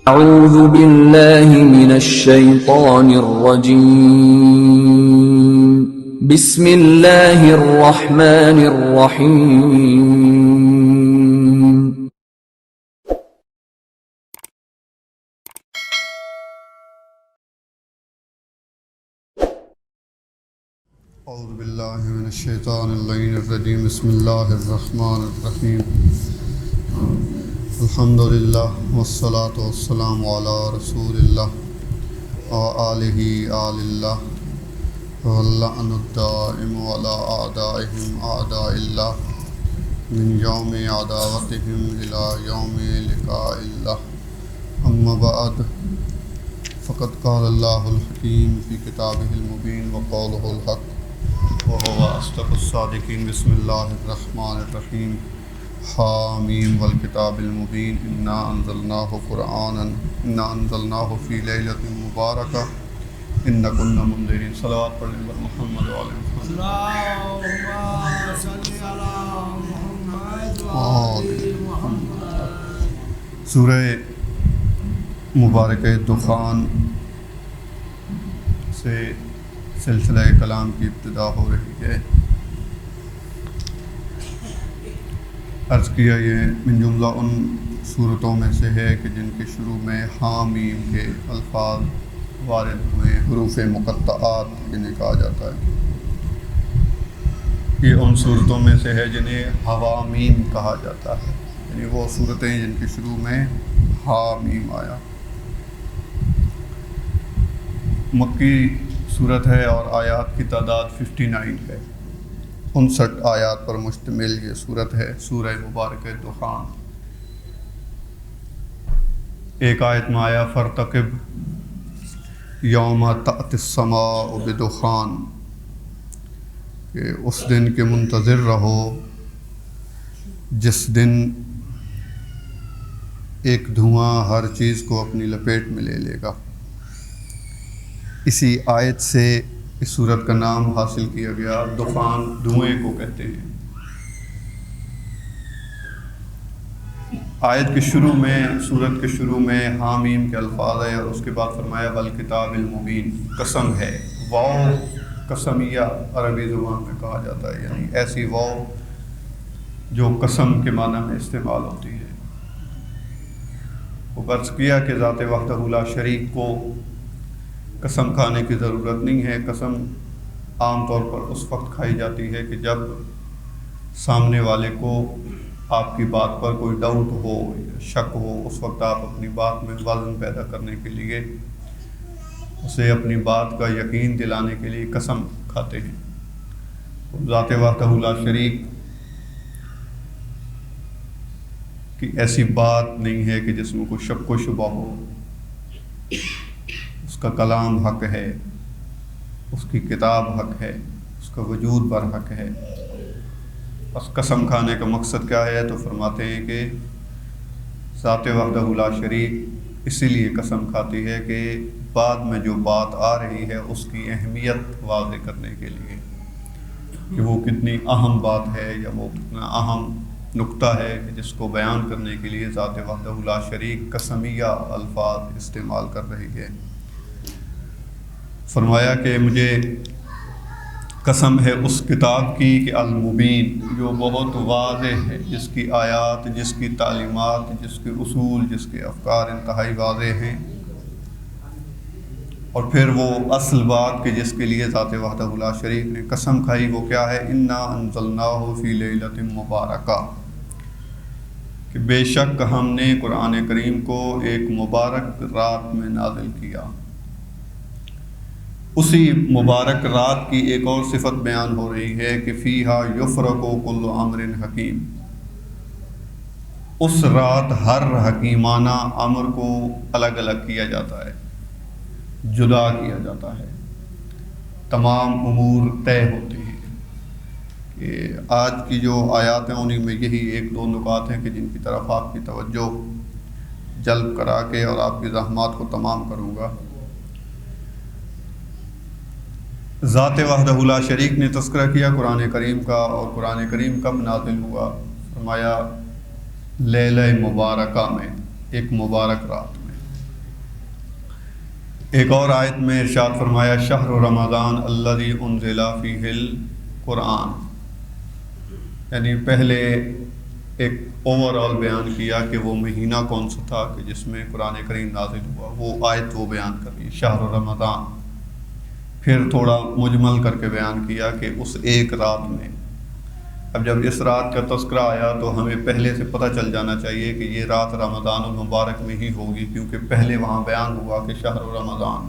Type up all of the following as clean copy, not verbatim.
أعوذ بالله من الشيطان الرجيم. بسم الله الرحمن الرحيم. اعوذ باللہ من الشیطان اللعین الرجیم. بسم اللہ الرحمن الرحیم. الحمدللہ والصلاة والسلام علی رسول اللہ وآلہ آل اللہ واللعن الدائم علی اعدائہم اعداء اللہ من یوم عداوتہم الی یوم لقاء اللہ. اما بعد فقد قال اللہ الحکیم فی کتابہ المبین وقولہ الحق وهو أصدق الصادقين. بسم الله الرحمن الرحيم. حامیم والکتاب المبین. إنا أنزلناه في ليلة مباركة إنا كنا منذرين. صلوات پڑھ لیں بر محمد وعلى محمد. اللهم صل على محمد وعلى محمد. سورہ مبارکہ دخان سے سلسلہ کلام کی ابتدا ہو رہی ہے. عرض کیا یہ من جملہ ان صورتوں میں سے ہے کہ جن کے شروع میں حامیم کے الفاظ وارد ہوئے، حروف مقطعات جنہیں کہا جاتا ہے. یہ ان صورتوں میں سے ہے جنہیں حوامیم کہا جاتا ہے، یعنی وہ صورتیں جن کے شروع میں حامیم آیا. مکی صورت ہے اور آیات کی تعداد 59 ہے. 59 آیات پر مشتمل یہ صورت ہے سورہ مبارکہ دخان. ایک آیت میں آیا فرتقب یوم تأتی السماء بدخان، کہ اس دن کے منتظر رہو جس دن ایک دھواں ہر چیز کو اپنی لپیٹ میں لے لے گا. اسی آیت سے اس سورت کا نام حاصل کیا گیا. دخان دھوئیں کو کہتے ہیں. آیت کے شروع میں، سورت کے شروع میں حامیم کے الفاظ ہے اور اس کے بعد فرمایا والکتاب المبین. قسم ہے، واو قسمیہ عربی زبان میں کہا جاتا ہے، یعنی ایسی واو جو قسم کے معنی میں استعمال ہوتی ہے. وہ عرض کیا کہ ذات وحدہ لا شریک کو قسم کھانے کی ضرورت نہیں ہے. قسم عام طور پر اس وقت کھائی جاتی ہے کہ جب سامنے والے کو آپ کی بات پر کوئی ڈاؤٹ ہو یا شک ہو. اس وقت آپ اپنی بات میں وزن پیدا کرنے کے لیے، اسے اپنی بات کا یقین دلانے کے لیے قسم کھاتے ہیں. ذات وحدہ لا شریک کی ایسی بات نہیں ہے کہ جس میں کوئی شک و شبہ ہو. اس کا کلام حق ہے، اس کی کتاب حق ہے، اس کا وجود بر حق ہے. بس قسم کھانے کا مقصد کیا ہے؟ تو فرماتے ہیں کہ ذات وحدہ لا شریک اسی لیے قسم کھاتی ہے کہ بعد میں جو بات آ رہی ہے اس کی اہمیت واضح کرنے کے لیے کہ وہ کتنی اہم بات ہے یا وہ کتنا اہم نقطہ ہے کہ جس کو بیان کرنے کے لیے ذات وحدہ لا شریک قسمیہ الفاظ استعمال کر رہی ہے. فرمایا کہ مجھے قسم ہے اس کتاب کی کہ المبین، جو بہت واضح ہے، جس کی آیات، جس کی تعلیمات، جس کے اصول، جس کے افکار انتہائی واضح ہیں. اور پھر وہ اصل بات کہ جس کے لیے ذات وحدہ لا شریک نے قسم کھائی وہ کیا ہے؟ انا انزلناہ فی لیلۃ مبارکہ، کہ بے شک ہم نے قرآن کریم کو ایک مبارک رات میں نازل کیا. اسی مبارک رات کی ایک اور صفت بیان ہو رہی ہے کہ فیہا یفرق کل امر حکیم. اس رات ہر حکیمانہ امر کو الگ الگ کیا جاتا ہے، جدا کیا جاتا ہے. تمام امور طے ہوتے ہیں. کہ آج کی جو آیات ہیں انہیں میں یہی ایک دو نکات ہیں کہ جن کی طرف آپ کی توجہ جلب کرا کے اور آپ کی زحمات کو تمام کروں گا. ذات وحدہ لا شریک نے تذکرہ کیا قرآن کریم کا، اور قرآن کریم کب نازل ہوا؟ فرمایا لیلہ مبارکہ میں، ایک مبارک رات میں. ایک اور آیت میں ارشاد فرمایا شہر رمضان الذی انزل فیہ القرآن، یعنی پہلے ایک اوور آل بیان کیا کہ وہ مہینہ کون سا تھا کہ جس میں قرآن کریم نازل ہوا، وہ آیت وہ بیان کر رہی شہر رمضان. پھر تھوڑا مجمل کر کے بیان کیا کہ اس ایک رات میں. اب جب اس رات کا تذکرہ آیا تو ہمیں پہلے سے پتہ چل جانا چاہیے کہ یہ رات رمضان المبارک میں ہی ہوگی، کیونکہ پہلے وہاں بیان ہوا کہ شہر رمضان.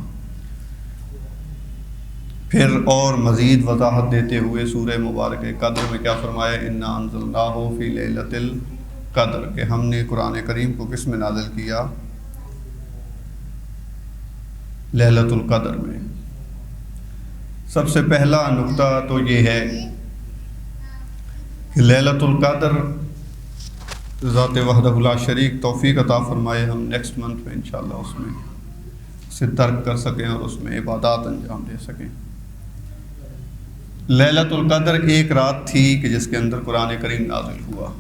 پھر اور مزید وضاحت دیتے ہوئے سورہ مبارک قدر میں کیا فرمایا انا انزلناہ فی لیلۃ القدر، کہ ہم نے قرآن کریم کو کس میں نازل کیا؟ لیلۃ القدر میں. سب سے پہلا نقطہ تو یہ ہے کہ لیلۃ القدر ذات وحدہ لا شریک توفیق عطا فرمائے ہم نیکسٹ منتھ میں انشاءاللہ اس میں اسے درک کر سکیں اور اس میں عبادات انجام دے سکیں. لیلۃ القدر ایک رات تھی کہ جس کے اندر قرآن کریم نازل ہوا.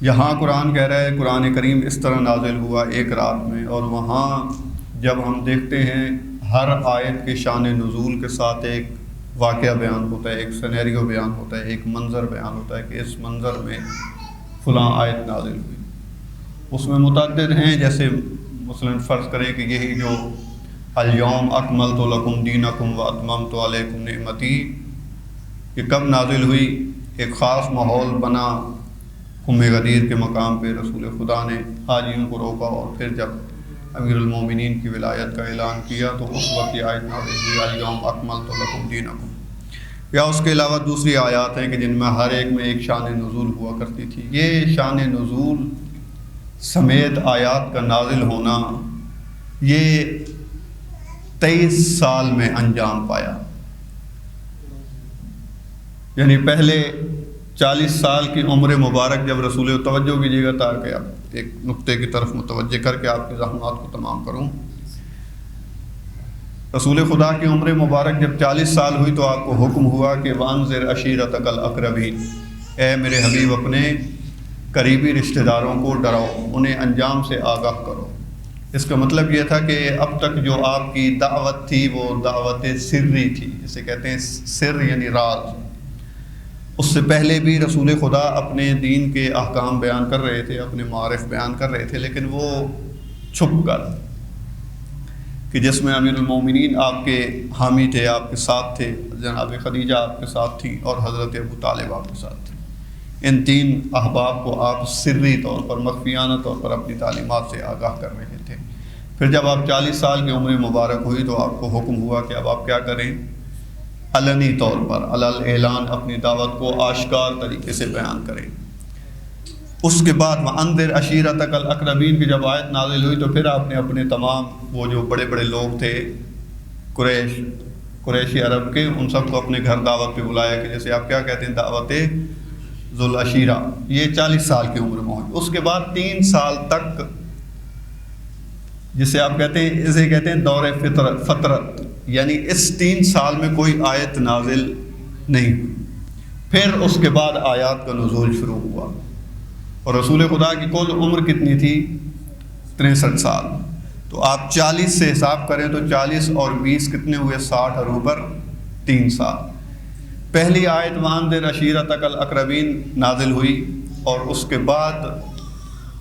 یہاں قرآن کہہ رہا ہے قرآن کریم اس طرح نازل ہوا ایک رات میں، اور وہاں جب ہم دیکھتے ہیں ہر آیت کے شان نزول کے ساتھ ایک واقعہ بیان ہوتا ہے، ایک سینیریو بیان ہوتا ہے، ایک منظر بیان ہوتا ہے کہ اس منظر میں فلاں آیت نازل ہوئی. اس میں متعدد ہیں، جیسے مثلاً فرض کریں کہ یہی جو الیوم اکملت لکم دینکم و اتممت علیکم نعمتی، کہ کب نازل ہوئی؟ ایک خاص ماحول بنا غدیر کے مقام پہ رسول خدا نے حاجیوں کو روکا، اور پھر جب امیر المومنین کی ولایت کا اعلان کیا تو اس وقت یہ آیت نازل ہوئی الیوم اکملت لکم دینکم. یا اس کے علاوہ دوسری آیات ہیں کہ جن میں ہر ایک میں ایک شان نزول ہوا کرتی تھی. یہ شان نزول سمیت آیات کا نازل ہونا یہ 23 سال میں انجام پایا. یعنی پہلے 40 سال کی عمر مبارک جب رسول توجہ کیجیے گا تاکہ آپ ایک نقطے کی طرف متوجہ کر کے آپ کی زحمات کو تمام کروں. رسول خدا کی عمر مبارک جب 40 سال ہوئی تو آپ کو حکم ہوا کہ وانذر عشیرتک الاقربین، اے میرے حبیب اپنے قریبی رشتہ داروں کو ڈراؤ، انہیں انجام سے آگاہ کرو. اس کا مطلب یہ تھا کہ اب تک جو آپ کی دعوت تھی وہ دعوت سری تھی، جسے کہتے ہیں سر یعنی راز. اس سے پہلے بھی رسول خدا اپنے دین کے احکام بیان کر رہے تھے، اپنے معارف بیان کر رہے تھے، لیکن وہ چھپ کر، کہ جس میں امیر المومنین آپ کے حامی تھے، آپ کے ساتھ تھے، جناب خدیجہ آپ کے ساتھ تھی، اور حضرت ابو طالب آپ کے ساتھ تھے. ان 3 احباب کو آپ سری طور پر، مخفیانہ طور پر اپنی تعلیمات سے آگاہ کر رہے تھے. پھر جب آپ 40 سال کی عمر مبارک ہوئی تو آپ کو حکم ہوا کہ اب آپ کیا کریں؟ علنی طور پر علل اعلان اپنی دعوت کو آشکار طریقے سے بیان کریں. اس کے بعد وَأَنذِرْ عَشِيرَتَكَ الْأَقْرَبِينَ کی جب آیت نازل ہوئی تو پھر آپ نے اپنے تمام وہ جو بڑے بڑے لوگ تھے قریشی عرب کے، ان سب کو اپنے گھر دعوت پہ بلایا، کہ جیسے آپ کیا کہتے ہیں دعوت ذو العشیرہ. یہ 40 سال کی عمر میں ہوئی. اس کے بعد 3 سال تک، جسے آپ کہتے ہیں، اسے کہتے ہیں دور فترت، یعنی اس 3 سال میں کوئی آیت نازل نہیں ہوئی. پھر اس کے بعد آیات کا نزول شروع ہوا. اور رسول خدا کی کل عمر کتنی تھی؟ 63 سال. تو آپ 40 سے حساب کریں تو 40 اور 20 کتنے ہوئے؟ 60 اور اوپر 3 سال. پہلی آیت وانذر عشیرتک الاقربین نازل ہوئی، اور اس کے بعد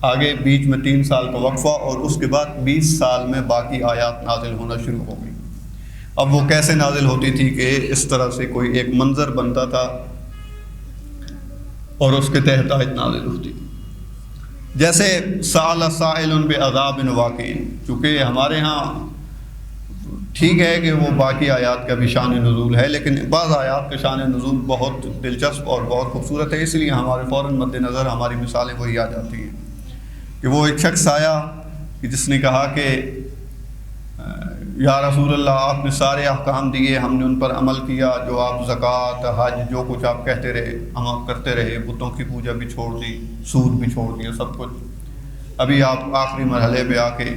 آگے بیچ میں 3 سال کا وقفہ، اور اس کے بعد 20 سال میں باقی آیات نازل ہونا شروع ہو گئی. اب وہ کیسے نازل ہوتی تھی کہ اس طرح سے کوئی ایک منظر بنتا تھا اور اس کے تحت آیت نازل ہوتی. جیسے سأل سائل بعذاب واقع، چونکہ ہمارے ہاں ٹھیک ہے کہ وہ باقی آیات کا بھی شان نزول ہے، لیکن بعض آیات کا شان نزول بہت دلچسپ اور بہت خوبصورت ہے، اس لیے ہمارے فوراً مد نظر ہماری مثالیں وہی آ جاتی ہیں. کہ وہ ایک شخص آیا کہ جس نے کہا کہ یا رسول اللہ، آپ نے سارے احکام دیے، ہم نے ان پر عمل کیا، جو آپ زکوٰۃ، حج، جو کچھ آپ کہتے رہے ہم کرتے رہے، بتوں کی پوجا بھی چھوڑ دی، سود بھی چھوڑ دیا، سب کچھ. ابھی آپ آخری مرحلے پہ آ کے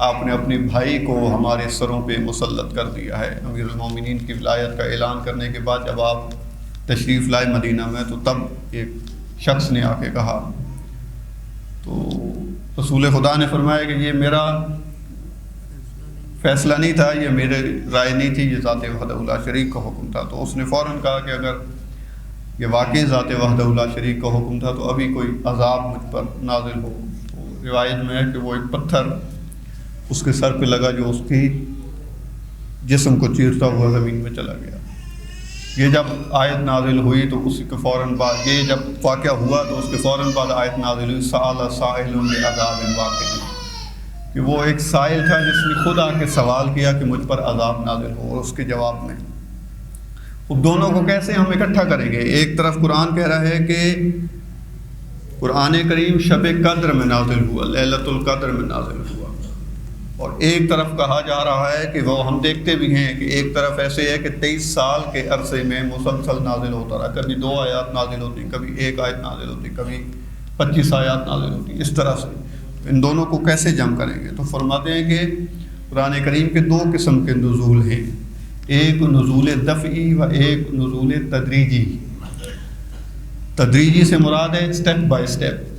آپ نے اپنے بھائی کو ہمارے سروں پہ مسلط کر دیا ہے. امیر المومنین کی ولایت کا اعلان کرنے کے بعد جب آپ تشریف لائے مدینہ میں تو تب ایک شخص نے آ کے کہا، تو رسول خدا نے فرمایا کہ یہ میرا فیصلہ نہیں تھا، یہ میرے رائے نہیں تھی، یہ ذات وحدہ لا شریک کا حکم تھا، تو اس نے فوراً کہا کہ اگر یہ واقعی ذات وحدہ لا شریک کا حکم تھا تو ابھی کوئی عذاب مجھ پر نازل ہو۔ تو روایت میں ہے کہ وہ ایک پتھر اس کے سر پہ لگا جو اس کی جسم کو چیرتا ہوا زمین میں چلا گیا۔ یہ جب آیت نازل ہوئی تو اس کے فوراً بعد، یہ جب واقعہ ہوا تو اس کے فوراً بعد آیت نازل ہوئی، سأل سائل بعذاب واقع، کہ وہ ایک سائل تھا جس نے خود آ کے سوال کیا کہ مجھ پر عذاب نازل ہو، اور اس کے جواب میں اب دونوں کو کیسے ہم اکٹھا کریں گے؟ ایک طرف قرآن کہہ رہا ہے کہ قرآن کریم شب قدر میں نازل ہوا، لیلۃ القدر میں نازل ہوا، اور ایک طرف کہا جا رہا ہے کہ وہ ہم دیکھتے بھی ہیں کہ ایک طرف ایسے ہے کہ 23 سال کے عرصے میں مسلسل نازل ہوتا رہا، کبھی 2 آیات نازل ہوتی، کبھی 1 آیت نازل ہوتی، کبھی 25 آیات نازل ہوتی، اس طرح سے ان دونوں کو کیسے جمع کریں گے؟ تو فرماتے ہیں کہ قرآن کریم کے 2 قسم کے نزول ہیں، ایک نزول دفعی و ایک نزول تدریجی۔ تدریجی سے مراد ہے اسٹیپ بائی اسٹیپ،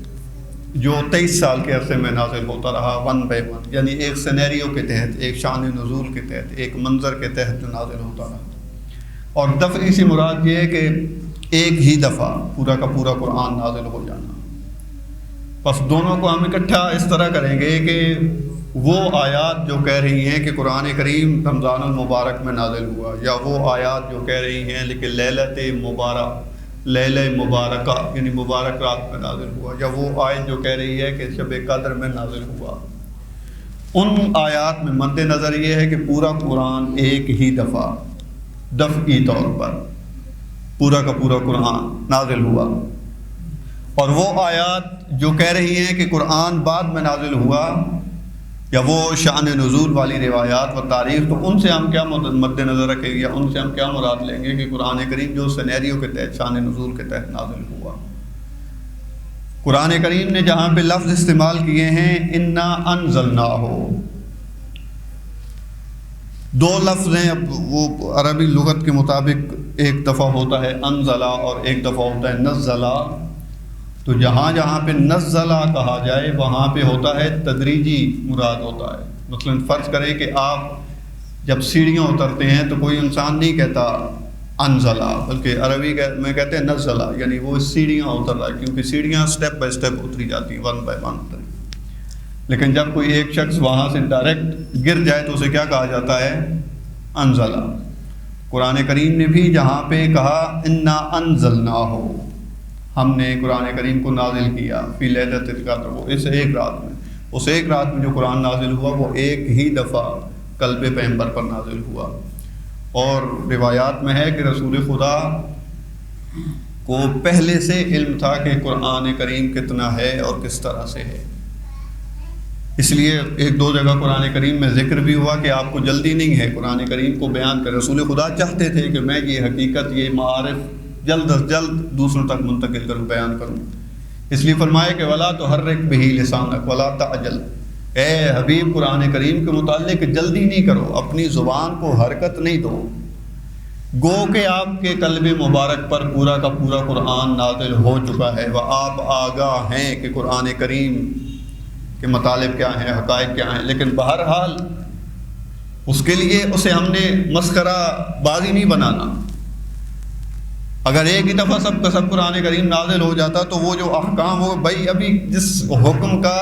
جو 23 سال کے عرصے میں نازل ہوتا رہا، 1 بائی 1، یعنی ایک سینیریو کے تحت، ایک شان نزول کے تحت، ایک منظر کے تحت جو نازل ہوتا رہا۔ اور دفعی سے مراد یہ ہے کہ ایک ہی دفعہ پورا کا پورا قرآن نازل ہو جانا۔ بس دونوں کو ہم اکٹھا اس طرح کریں گے کہ وہ آیات جو کہہ رہی ہیں کہ قرآن کریم رمضان المبارک میں نازل ہوا، یا وہ آیات جو کہہ رہی ہیں لیکن لیلہ مبارکہ یعنی مبارک رات میں نازل ہوا، یا وہ آیت جو کہہ رہی ہے کہ شب قدر میں نازل ہوا، ان آیات میں مد نظر یہ ہے کہ پورا قرآن ایک ہی دفعہ دفعی طور پر پورا کا پورا قرآن نازل ہوا، اور وہ آیات جو کہہ رہی ہیں کہ قرآن بعد میں نازل ہوا، یا وہ شان نزول والی روایات و تاریخ، تو ان سے ہم کیا مد نظر رکھیں گے، یا ان سے ہم کیا مراد لیں گے کہ قرآن کریم جو سینیریو کے تحت، شان نزول کے تحت نازل ہوا۔ قرآن کریم نے جہاں پہ لفظ استعمال کیے ہیں انا انزلناہ، 2 لفظ ہیں، وہ عربی لغت کے مطابق ایک دفعہ ہوتا ہے انزلہ اور ایک دفعہ ہوتا ہے نزلہ۔ تو جہاں جہاں پہ نزلہ کہا جائے وہاں پہ ہوتا ہے تدریجی مراد ہوتا ہے۔ مثلا فرض کریں کہ آپ جب سیڑھیاں اترتے ہیں تو کوئی انسان نہیں کہتا انزلہ، بلکہ عربی میں کہتے ہیں نزلہ، یعنی وہ سیڑھیاں اتر رہا ہے، کیونکہ سیڑھیاں سٹیپ بائی سٹیپ اتری جاتی ہیں، 1 بائی 1 اتری۔ لیکن جب کوئی ایک شخص وہاں سے ڈائریکٹ گر جائے تو اسے کیا کہا جاتا ہے؟ انزلہ۔ قرآن کریم نے بھی جہاں پہ کہا انا انزلناہ، ہم نے قرآن کریم کو نازل کیا فی لیلۃ القدر، وہ اس ایک رات میں جو قرآن نازل ہوا وہ ایک ہی دفعہ قلب پیغمبر پر نازل ہوا۔ اور روایات میں ہے کہ رسول خدا کو پہلے سے علم تھا کہ قرآن کریم کتنا ہے اور کس طرح سے ہے، اس لیے 1-2 جگہ قرآن کریم میں ذکر بھی ہوا کہ آپ کو جلدی نہیں ہے قرآن کریم کو بیان کر۔ رسول خدا چاہتے تھے کہ میں یہ حقیقت، یہ معارف جلد از جلد دوسروں تک منتقل کروں، بیان کروں، اس لیے فرمایا کہ ولا تحرک بہ لسانک ولا تعجل، اے حبیب قرآن کریم کے متعلق جلدی نہیں کرو، اپنی زبان کو حرکت نہیں دو، گو کہ آپ کے قلب مبارک پر پورا کا پورا قرآن نازل ہو چکا ہے، وہ آپ آگاہ ہیں کہ قرآن کریم کے مطالب کیا ہیں، حقائق کیا ہیں، لیکن بہرحال اس کے لیے اسے ہم نے مسخرہ بازی نہیں بنانا۔ اگر ایک ہی دفعہ سب کا سب قرآن کریم نازل ہو جاتا تو وہ جو احکام ہو، بھائی ابھی جس حکم کا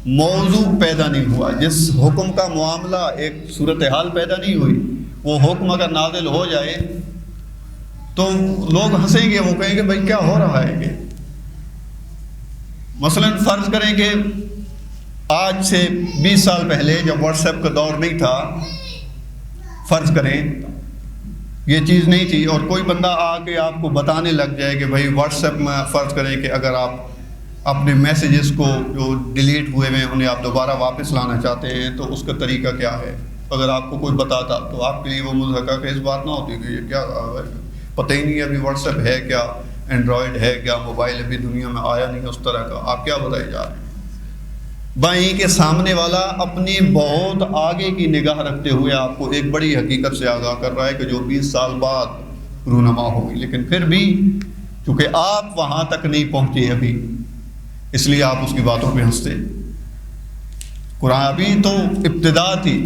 موضوع پیدا نہیں ہوا، جس حکم کا معاملہ، ایک صورتحال پیدا نہیں ہوئی، وہ حکم اگر نازل ہو جائے تو لوگ ہنسیں گے، وہ کہیں گے بھائی کیا ہو رہا ہے یہ۔ مثلا فرض کریں کہ آج سے 20 سال پہلے جب واٹس ایپ کا دور نہیں تھا، فرض کریں یہ چیز نہیں تھی، اور کوئی بندہ آ کے آپ کو بتانے لگ جائے کہ بھائی واٹس ایپ میں فرض کریں کہ اگر آپ اپنے میسیجز کو جو ڈیلیٹ ہوئے ہیں انہیں آپ دوبارہ واپس لانا چاہتے ہیں تو اس کا طریقہ کیا ہے، اگر آپ کو کوئی بتاتا تو آپ کے لیے وہ مضحکہ کہ اس بات نہ ہوتی کہ یہ کیا پتہ ہی نہیں ابھی واٹس ایپ ہے کیا، اینڈرائڈ ہے کیا، موبائل ابھی دنیا میں آیا نہیں اس طرح کا، آپ کیا بتائے جا رہے ہیں۔ بائیں کے سامنے والا اپنی بہت آگے کی نگاہ رکھتے ہوئے آپ کو ایک بڑی حقیقت سے آگاہ کر رہا ہے کہ جو 20 سال بعد رونما ہوگی، لیکن پھر بھی چونکہ آپ وہاں تک نہیں پہنچے ابھی، اس لیے آپ اس کی باتوں پہ ہنستے۔ قرآن ابھی تو ابتدا تھی،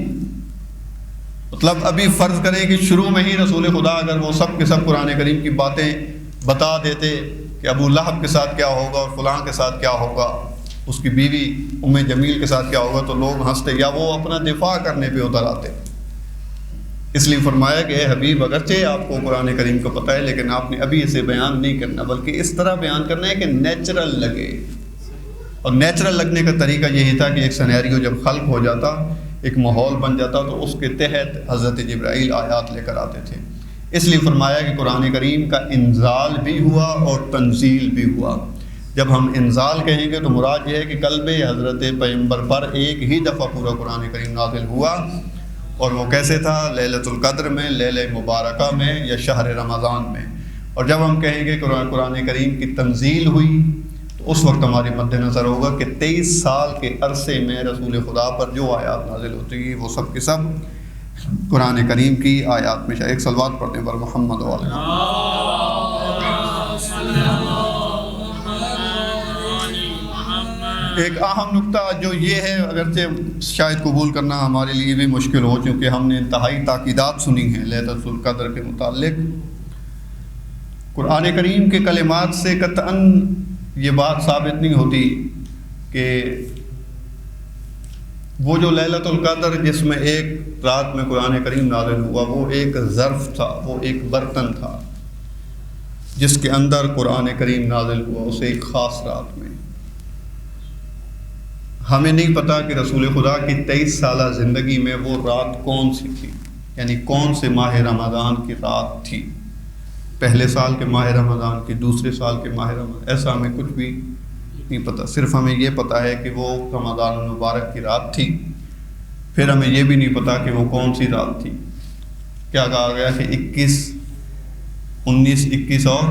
مطلب ابھی فرض کریں کہ شروع میں ہی رسول خدا اگر وہ سب کے سب قرآن کریم کی باتیں بتا دیتے کہ ابو لہب کے ساتھ کیا ہوگا اور فلاں کے ساتھ کیا ہوگا، اس کی بیوی ام جمیل کے ساتھ کیا ہوگا، تو لوگ ہنستے یا وہ اپنا دفاع کرنے پہ اتر آتے۔ اس لیے فرمایا کہ اے حبیب اگرچہ آپ کو قرآن کریم کو پتہ ہے لیکن آپ نے ابھی اسے بیان نہیں کرنا، بلکہ اس طرح بیان کرنا ہے کہ نیچرل لگے۔ اور نیچرل لگنے کا طریقہ یہی تھا کہ ایک سینیریو جب خلق ہو جاتا، ایک ماحول بن جاتا، تو اس کے تحت حضرت جبرائیل آیات لے کر آتے تھے۔ اس لیے فرمایا کہ قرآن کریم کا انزال بھی ہوا اور تنزیل بھی ہوا۔ جب ہم انزال کہیں گے تو مراد یہ ہے کہ قلب حضرت پیغمبر پر ایک ہی دفعہ پورا قرآن کریم نازل ہوا، اور وہ کیسے تھا؟ لیلۃ القدر میں، لیلہ مبارکہ میں، یا شہر رمضان میں۔ اور جب ہم کہیں گے قرآن کریم کی تنزیل ہوئی تو اس وقت ہمارے مد نظر ہوگا کہ 23 سال کے عرصے میں رسول خدا پر جو آیات نازل ہوتی ہیں وہ سب کے سب قرآن کریم کی آیات میں۔ ایک صلوات پڑھتے ہیں پر محمد علیہ۔ ایک اہم نقطہ جو یہ ہے، اگرچہ شاید قبول کرنا ہمارے لیے بھی مشکل ہو چونکہ ہم نے انتہائی تاکیدات سنی ہیں لیلۃ القدر کے متعلق، قرآن کریم کے کلمات سے قطعاً یہ بات ثابت نہیں ہوتی کہ وہ جو لیلۃ القدر جس میں ایک رات میں قرآن کریم نازل ہوا وہ ایک ظرف تھا، وہ ایک برتن تھا جس کے اندر قرآن کریم نازل ہوا، اسے ایک خاص رات میں۔ ہمیں نہیں پتا کہ رسول خدا کی 23 سالہ زندگی میں وہ رات کون سی تھی، یعنی کون سے ماہ رمضان کی رات تھی، پہلے سال کے ماہ رمضان کی، دوسرے سال کے ماہ رمضان، ایسا ہمیں کچھ بھی نہیں پتا۔ صرف ہمیں یہ پتا ہے کہ وہ رمضان المبارک کی رات تھی، پھر ہمیں یہ بھی نہیں پتا کہ وہ کون سی رات تھی۔ کیا کہا گیا کہ 19، 21 اور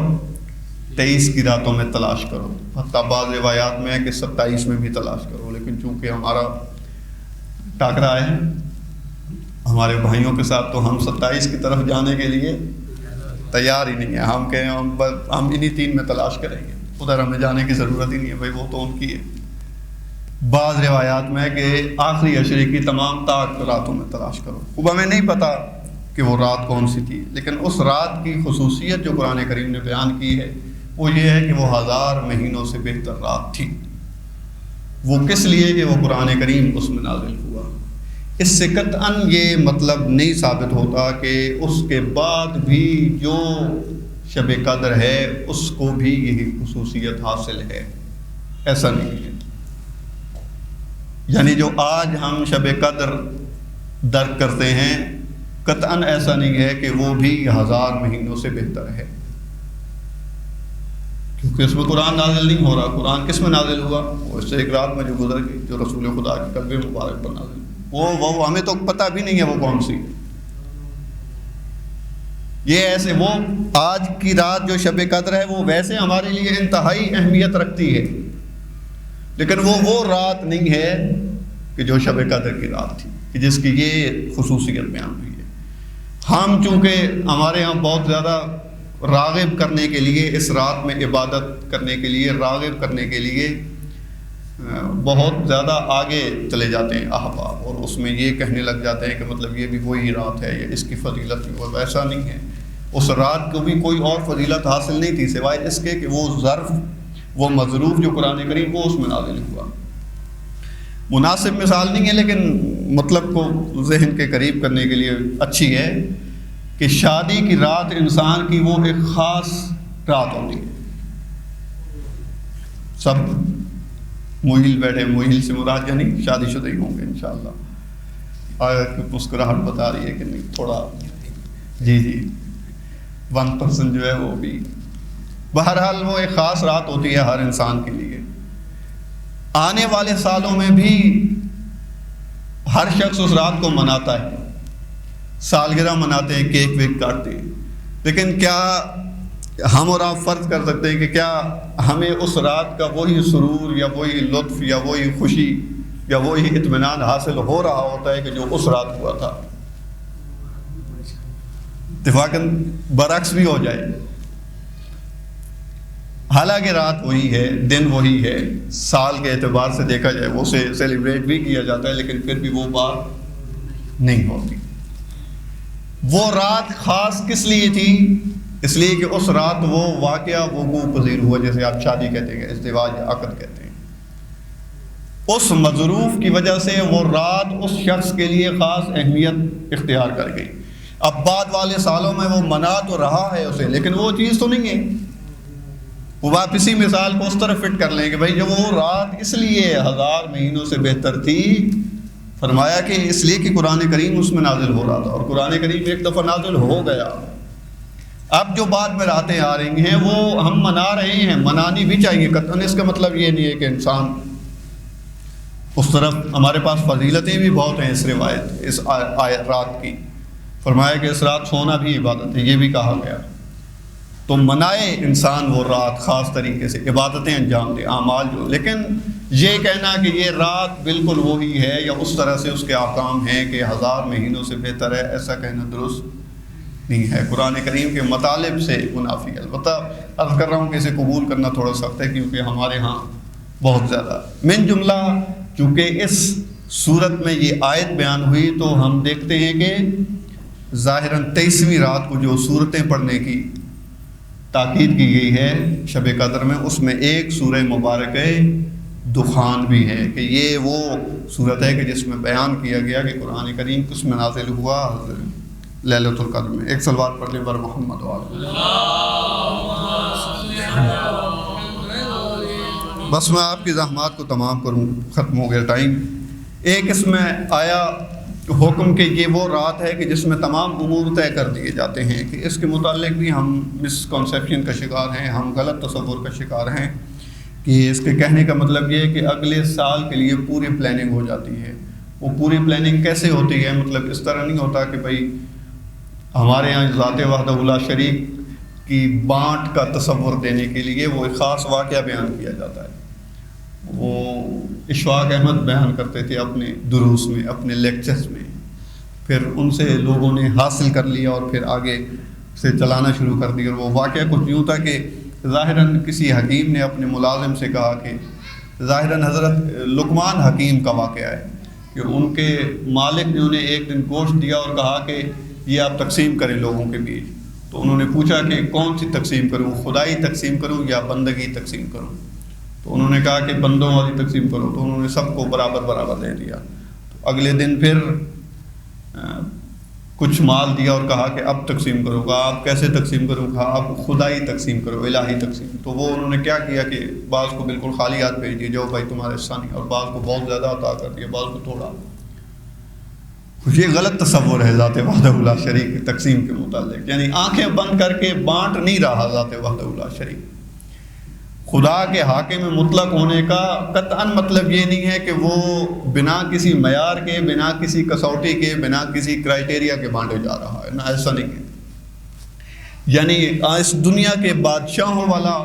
23 کی راتوں میں تلاش کرو، حتیٰ بعض روایات میں ہے کہ 27 میں بھی تلاش کرو، لیکن چونکہ ہمارا ٹاکرا ہے ہمارے بھائیوں کے ساتھ تو ہم 27 کی طرف جانے کے لیے تیار ہی نہیں ہے۔ ہم کہیں ہم انہی 3 میں تلاش کریں گے، ادھر ہمیں جانے کی ضرورت ہی نہیں ہے، بھائی وہ تو ان کی ہے۔ بعض روایات میں ہے کہ آخری عشرے کی تمام تاک راتوں میں تلاش کرو۔ اب ہمیں نہیں پتا کہ وہ رات کون سی تھی، لیکن اس رات کی خصوصیت جو قرآن کریم نے بیان کی ہے وہ یہ ہے کہ وہ 1000 مہینوں سے بہتر رات تھی۔ وہ کس لیے کہ وہ قرآن کریم اس میں نازل ہوا۔ اس سے قطعاً یہ مطلب نہیں ثابت ہوتا کہ اس کے بعد بھی جو شب قدر ہے اس کو بھی یہی خصوصیت حاصل ہے، ایسا نہیں ہے۔ یعنی جو آج ہم شب قدر درک کرتے ہیں قطعاً ایسا نہیں ہے کہ وہ بھی 1000 مہینوں سے بہتر ہے، کیونکہ اس میں قرآن نازل نہیں ہو رہا۔ قرآن کس میں نازل ہوا؟ وہ اس سے ایک رات میں جو گزر گئی، جو رسول خدا کی قلب مبارک پر نازل ہوئی، وہ ہمیں تو پتہ بھی نہیں ہے وہ کون سی۔ یہ ایسے وہ آج کی رات جو شب قدر ہے وہ ویسے ہمارے لیے انتہائی اہمیت رکھتی ہے، لیکن وہ رات نہیں ہے کہ جو شب قدر کی رات تھی کہ جس کی یہ خصوصیت بیان ہوئی ہے۔ ہم چونکہ ہمارے ہاں بہت زیادہ راغب کرنے کے لیے، اس رات میں عبادت کرنے کے لیے، راغب کرنے کے لیے بہت زیادہ آگے چلے جاتے ہیں احباب، اور اس میں یہ کہنے لگ جاتے ہیں کہ مطلب یہ بھی وہی رات ہے یا اس کی فضیلت بھی، اور ایسا نہیں ہے۔ اس رات کو بھی کوئی اور فضیلت حاصل نہیں تھی سوائے اس کے کہ وہ ظرف، وہ مظروف جو قرآن کریم وہ اس میں نازل ہوا۔ مناسب مثال نہیں ہے لیکن مطلب کو ذہن کے قریب کرنے کے لیے اچھی ہے کہ شادی کی رات انسان کی وہ ایک خاص رات ہوتی ہے۔ سب موہل بیٹھے، موہل سے مراد یعنی شادی شدہ ہی ہوں گے انشاءاللہ۔ آیا کہ مسکراہٹ بتا رہی ہے کہ نہیں، تھوڑا جی 1% جو ہے وہ بھی، بہرحال وہ ایک خاص رات ہوتی ہے ہر انسان کے لیے۔ آنے والے سالوں میں بھی ہر شخص اس رات کو مناتا ہے، سالگرہ مناتے ہیں، کیک ویک کاٹتے ہیں، لیکن کیا ہم اور آپ فرض کر سکتے ہیں کہ کیا ہمیں اس رات کا وہی سرور یا وہی لطف یا وہی خوشی یا وہی اطمینان حاصل ہو رہا ہوتا ہے کہ جو اس رات ہوا تھا؟ اتفاقاً برعکس بھی ہو جائے، حالانکہ رات وہی ہے، دن وہی ہے، سال کے اعتبار سے دیکھا جائے وہ سے سیلیبریٹ بھی کیا جاتا ہے، لیکن پھر بھی وہ بات نہیں ہوتی۔ وہ رات خاص کس لیے تھی؟ اس لیے کہ اس رات وہ واقعہ وقوع پذیر ہوا، جیسے آپ شادی کہتے ہیں، ازدواج عقد کہتے ہیں۔ اس مظروف کی وجہ سے وہ رات اس شخص کے لیے خاص اہمیت اختیار کر گئی۔ اب بعد والے سالوں میں وہ منا تو رہا ہے اسے، لیکن وہ چیز تو نہیں ہے۔ وہ آپ اسی مثال کو اس طرح فٹ کر لیں کہ بھائی جب وہ رات اس لیے 1000 مہینوں سے بہتر تھی، فرمایا کہ اس لیے کہ قرآن کریم اس میں نازل ہو رہا تھا، اور قرآن کریم ایک دفعہ نازل ہو گیا۔ اب جو بعد میں راتیں آ رہی ہیں وہ ہم منا رہے ہیں، منانی بھی چاہیے قطعاً، اس کا مطلب یہ نہیں ہے کہ انسان اس طرف، ہمارے پاس فضیلتیں بھی بہت ہیں اس روایت، اس رات کی۔ فرمایا کہ اس رات سونا بھی عبادت ہے، یہ بھی کہا گیا۔ تو منائے انسان وہ رات خاص طریقے سے، عبادتیں انجام دے، اعمال جو، لیکن یہ کہنا کہ یہ رات بالکل وہی ہے یا اس طرح سے اس کے احکام ہیں کہ 1000 مہینوں سے بہتر ہے، ایسا کہنا درست نہیں ہے، قرآن کریم کے مطالب سے منافی۔ البتہ عرض کر رہا ہوں کہ اسے قبول کرنا تھوڑا سخت ہے، کیونکہ ہمارے ہاں بہت زیادہ من جملہ چونکہ اس صورت میں یہ آیت بیان ہوئی تو ہم دیکھتے ہیں کہ ظاہراً 23ویں رات کو جو صورتیں پڑھنے کی تاکید کی گئی ہے شب قدر میں، اس میں ایک سورہ مبارک دخان بھی ہے، کہ یہ وہ صورت ہے کہ جس میں بیان کیا گیا کہ قرآن کریم کس میں نازل ہوا، لیلۃ القدر میں۔ ایک سلوات پڑھ لیں بر محمد وعلی۔ بس میں آپ کی زحمات کو تمام کروں، ختم ہو گیا ٹائم۔ ایک اس میں آیا حکم کہ یہ وہ رات ہے کہ جس میں تمام امور طے کر دیے جاتے ہیں، کہ اس کے متعلق بھی ہم مسکنسیپشن کا شکار ہیں، ہم غلط تصور کا شکار ہیں، کہ اس کے کہنے کا مطلب یہ ہے کہ اگلے سال کے لیے پوری پلاننگ ہو جاتی ہے۔ وہ پوری پلاننگ کیسے ہوتی ہے؟ مطلب اس طرح نہیں ہوتا کہ بھائی ہمارے یہاں ذات وحدہ لا شریک کی بانٹ کا تصور دینے کے لیے وہ ایک خاص واقعہ بیان کیا جاتا ہے۔ وہ اشفاق احمد بیان کرتے تھے اپنے دروس میں، اپنے لیکچرز میں، پھر ان سے لوگوں نے حاصل کر لیا اور پھر آگے سے چلانا شروع کر دیا۔ اور وہ واقعہ کچھ یوں تھا کہ ظاہراً کسی حکیم نے اپنے ملازم سے کہا کہ ظاہراً حضرت لقمان حکیم کا واقعہ ہے کہ ان کے مالک نے انہیں ایک دن گوشت دیا اور کہا کہ یہ آپ تقسیم کریں لوگوں کے بیچ۔ تو انہوں نے پوچھا کہ کون سی تقسیم کروں، خدائی تقسیم کروں یا بندگی تقسیم کروں؟ تو انہوں نے کہا کہ بندوں والی تقسیم کرو، تو انہوں نے سب کو برابر برابر دے دیا۔ تو اگلے دن پھر کچھ مال دیا اور کہا کہ اب تقسیم کرو۔ کہا آپ کیسے تقسیم کرو؟ کہا آپ خدائی تقسیم کرو، الہی تقسیم۔ تو وہ انہوں نے کیا کیا کہ بعض کو بالکل خالی ہاتھ بھیج دیا، جو بھائی تمہارے حصہ نہیں، اور بعض کو بہت زیادہ عطا کر دیا، بعض کو تھوڑا۔ یہ غلط تصور ہے ذات وحدہ لا شریک کی تقسیم کے متعلق، یعنی آنکھیں بند کر کے بانٹ نہیں رہا ذات وحدہ لا شریک۔ خدا کے حاکم مطلق ہونے کا قطعاً مطلب یہ نہیں ہے کہ وہ بنا کسی معیار کے، بنا کسی کسوٹی کے، بنا کسی کرائٹیریا کے بانٹے جا رہا ہے، نہ ایسا نہیں ہے۔ یعنی اس دنیا کے بادشاہوں والا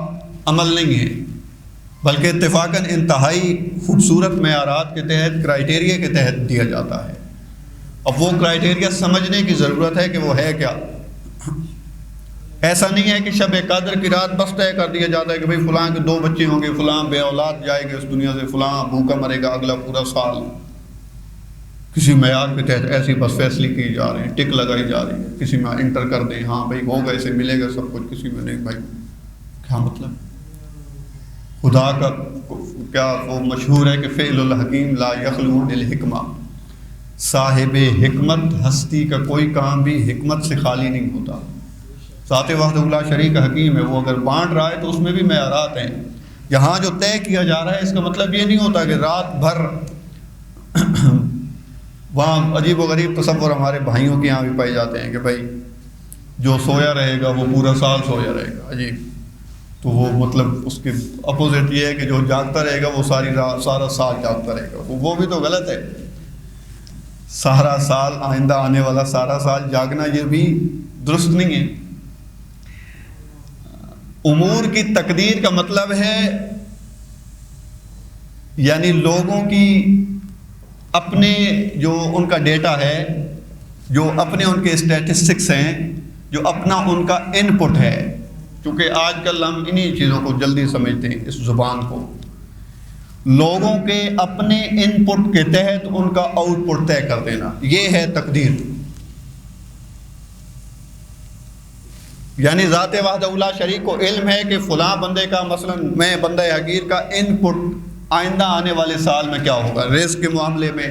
عمل نہیں ہے، بلکہ اتفاقاً انتہائی خوبصورت معیارات کے تحت، کرائٹیریا کے تحت دیا جاتا ہے۔ اب وہ کرائٹیریا سمجھنے کی ضرورت ہے کہ وہ ہے کیا۔ ایسا نہیں ہے کہ شب قدر کی رات بس طے کر دیا جاتا ہے کہ بھئی فلاں کے 2 بچے ہوں گے، فلاں بے اولاد جائے گا اس دنیا سے، فلاں بھوکا مرے گا اگلا پورا سال۔ کسی معیار کے تحت ایسی بس فیصلے کی جا رہے ہیں، ٹک لگائی جا رہی ہے، کسی میں انٹر کر دیں، ہاں بھائی ہوگا، اسے ملے گا سب کچھ، کسی میں نہیں۔ بھائی کیا مطلب؟ خدا کا کیا وہ مشہور ہے کہ فعل الحکیم لا یخلو عن الحکمہ، صاحب حکمت ہستی کا کوئی کام بھی حکمت سے خالی نہیں ہوتا۔ ذات وحدہ لا شریک حکیم ہے، وہ اگر بانٹ رہا ہے تو اس میں بھی معیارات ہیں۔ یہاں جو طے کیا جا رہا ہے اس کا مطلب یہ نہیں ہوتا کہ رات بھر وہاں عجیب و غریب تصور ہمارے بھائیوں کے یہاں بھی پائے جاتے ہیں کہ بھائی جو سویا رہے گا وہ پورا سال سویا رہے گا، عجیب۔ تو وہ مطلب اس کے اپوزٹ یہ ہے کہ جو جاگتا رہے گا وہ سارا سال جاگتا رہے گا، وہ بھی تو غلط ہے۔ سارا سال، آئندہ آنے والا سارا سال جاگنا یہ بھی درست نہیں ہے۔ امور کی تقدیر کا مطلب ہے یعنی لوگوں کی اپنے جو ان کا ڈیٹا ہے، جو اپنے ان کے اسٹیٹسٹکس ہیں، جو اپنا ان کا ان پٹ ہے، کیونکہ آج کل ہم انہی چیزوں کو جلدی سمجھتے ہیں، اس زبان کو۔ لوگوں کے اپنے ان پٹ کے تحت ان کا آؤٹ پٹ طے کر دینا، یہ ہے تقدیر۔ یعنی ذات وحدہ لا شریک کو علم ہے کہ فلاں بندے کا مثلا میں بندہ حقیر کا ان پٹ آئندہ آنے والے سال میں کیا ہوگا، رزق کے معاملے میں،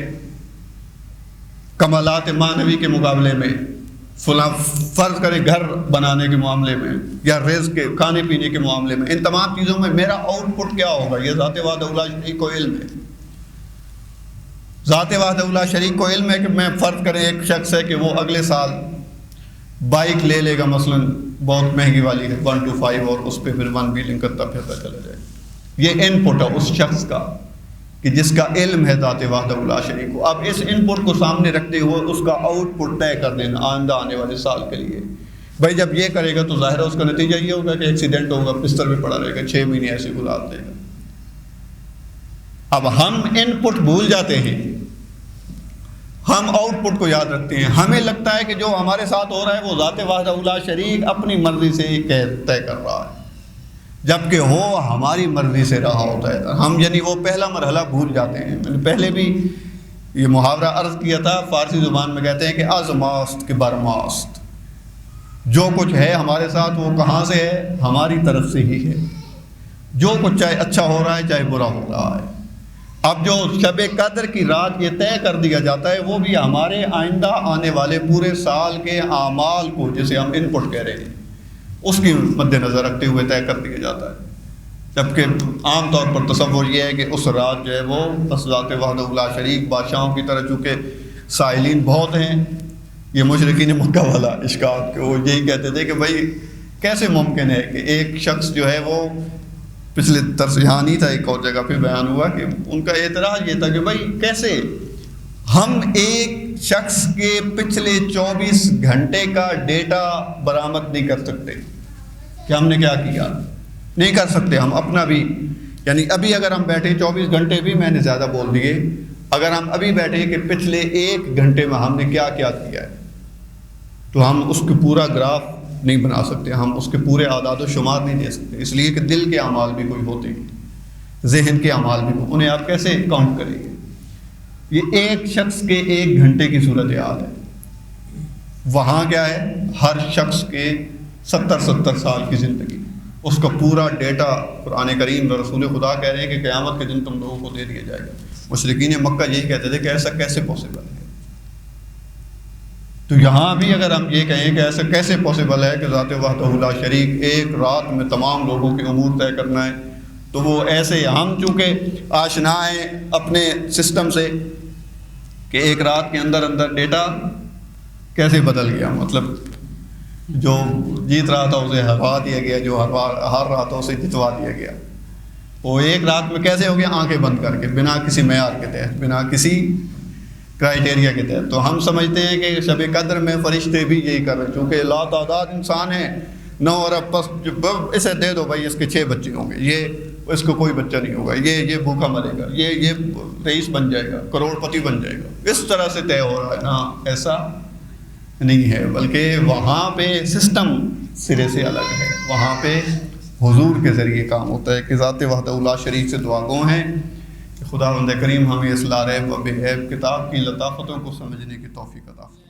کمالات معنوی کے مقابلے میں، فلاں فرض کرے گھر بنانے کے معاملے میں، یا رزق کے کھانے پینے کے معاملے میں، ان تمام چیزوں میں میرا آؤٹ پٹ کیا ہوگا، یہ ذات وحدہ لا شریک کو علم ہے۔ ذات وحدہ لا شریک کو علم ہے کہ میں فرض کریں ایک شخص ہے کہ وہ اگلے سال بائک لے لے گا، مثلا بہت مہنگی والی ہے 125، اور اس پہ پھر 1 بلنگ کرتا پھرتا چلا جائے۔ یہ ان پٹ ہے اس شخص کا کہ جس کا علم ہے ذات وحدہ لا شریک کو۔ اب اس ان پٹ کو سامنے رکھتے ہوئے اس کا آؤٹ پٹ طے کر دینا آئندہ آنے والے سال کے لیے۔ بھائی جب یہ کرے گا تو ظاہر ہے اس کا نتیجہ یہ ہوگا کہ ایکسیڈنٹ ہوگا، بستر پہ پڑا رہے گا، 6 مہینے ایسے گزار دے گا۔ اب ہم ان پٹ بھول جاتے ہیں، ہم آؤٹ پٹ کو یاد رکھتے ہیں۔ ہمیں لگتا ہے کہ جو ہمارے ساتھ ہو رہا ہے وہ ذات وحدہ لا شریک اپنی مرضی سے طے کر رہا ہے، جبکہ وہ ہماری مرضی سے رہا ہوتا ہے۔ ہم یعنی وہ پہلا مرحلہ بھول جاتے ہیں۔ میں نے پہلے بھی یہ محاورہ عرض کیا تھا، فارسی زبان میں کہتے ہیں کہ از ماست کے برماست، جو کچھ ہے ہمارے ساتھ وہ کہاں سے ہے، ہماری طرف سے ہی ہے۔ جو کچھ چاہے اچھا ہو رہا ہے چاہے برا ہو رہا ہے۔ اب جو شب قدر کی رات یہ طے کر دیا جاتا ہے وہ بھی ہمارے آئندہ آنے والے پورے سال کے اعمال کو، جسے ہم ان پٹ کہہ رہے ہیں، اس کی مد نظر رکھتے ہوئے طے کر دیا جاتا ہے۔ جبکہ عام طور پر تصور یہ ہے کہ اس رات جو ہے وہ بس ذات وحدہ لا شریک بادشاہوں کی طرح، چونکہ سائلین بہت ہیں، یہ مشرکین مکہ والا اشکال کہ وہ یہی کہتے تھے کہ بھائی کیسے ممکن ہے کہ ایک شخص جو ہے وہ پچھلے درس یہاں نہیں تھا، ایک اور جگہ پہ بیان ہوا کہ ان کا اعتراض یہ تھا کہ بھائی کیسے ہم ایک شخص کے پچھلے 24 گھنٹے کا ڈیٹا برآمد نہیں کر سکتے، کہ ہم نے کیا کیا، نہیں کر سکتے ہم اپنا بھی، یعنی ابھی اگر ہم بیٹھے 24 گھنٹے بھی میں نے زیادہ بول دیے، اگر ہم ابھی بیٹھے کہ پچھلے 1 گھنٹے میں ہم نے کیا کیا ہے، تو ہم اس کا پورا گراف نہیں بنا سکتے، ہم اس کے پورے اعداد و شمار نہیں دے سکتے، اس لیے کہ دل کے اعمال بھی کوئی ہوتے ہیں، ذہن کے اعمال بھی، انہیں آپ کیسے کاؤنٹ کریں گے۔ یہ ایک شخص کے 1 گھنٹے کی صورتحال ہے، وہاں کیا ہے ہر شخص کے 70 سال کی زندگی، اس کا پورا ڈیٹا قرآن کریم اور رسول خدا کہہ رہے ہیں کہ قیامت کے دن تم لوگوں کو دے دیا جائے گا۔ مشرکین مکہ یہی کہتے تھے کہ ایسا کیسے پاسبل ہے، تو یہاں بھی اگر ہم یہ کہیں کہ ایسا کیسے پاسبل ہے کہ ذات وحدہ لا شریک ایک رات میں تمام لوگوں کے امور طے کرنا ہے، تو وہ ایسے ہم چونکہ آشنا ہیں اپنے سسٹم سے کہ ایک رات کے اندر ڈیٹا کیسے بدل گیا، مطلب جو جیت رہا تھا اسے ہروا دیا گیا، جو ہار رہا تھا اسے جتوا دیا گیا، وہ ایک رات میں کیسے ہو گیا، آنکھیں بند کر کے، بنا کسی معیار کے تحت، بنا کسی کرائٹیریا کے تحت۔ تو ہم سمجھتے ہیں کہ شب قدر میں فرشتے بھی یہی کر رہے ہیں، چونکہ لا تعداد انسان ہیں، 9 ارب، بس اسے دے دو بھائی اس کے 6 بچے ہوں گے، یہ اس کو کوئی بچہ نہیں ہوگا، یہ بھوکا مرے گا، یہ رئیس بن جائے گا، کروڑ پتی بن جائے گا، اس طرح سے طے ہو رہا ہے نا، ایسا نہیں ہے، بلکہ وہاں پہ سسٹم سرے سے الگ ہے، وہاں پہ حضور کے ذریعے کام ہوتا ہے کہ ذات وحدہ لا شریک سے دعا گو ہیں کہ خداوند کریم ہمیں اصلاح ریب و بے عیب کتاب کی لطافتوں کو سمجھنے کی توفیق عطا فرمائے۔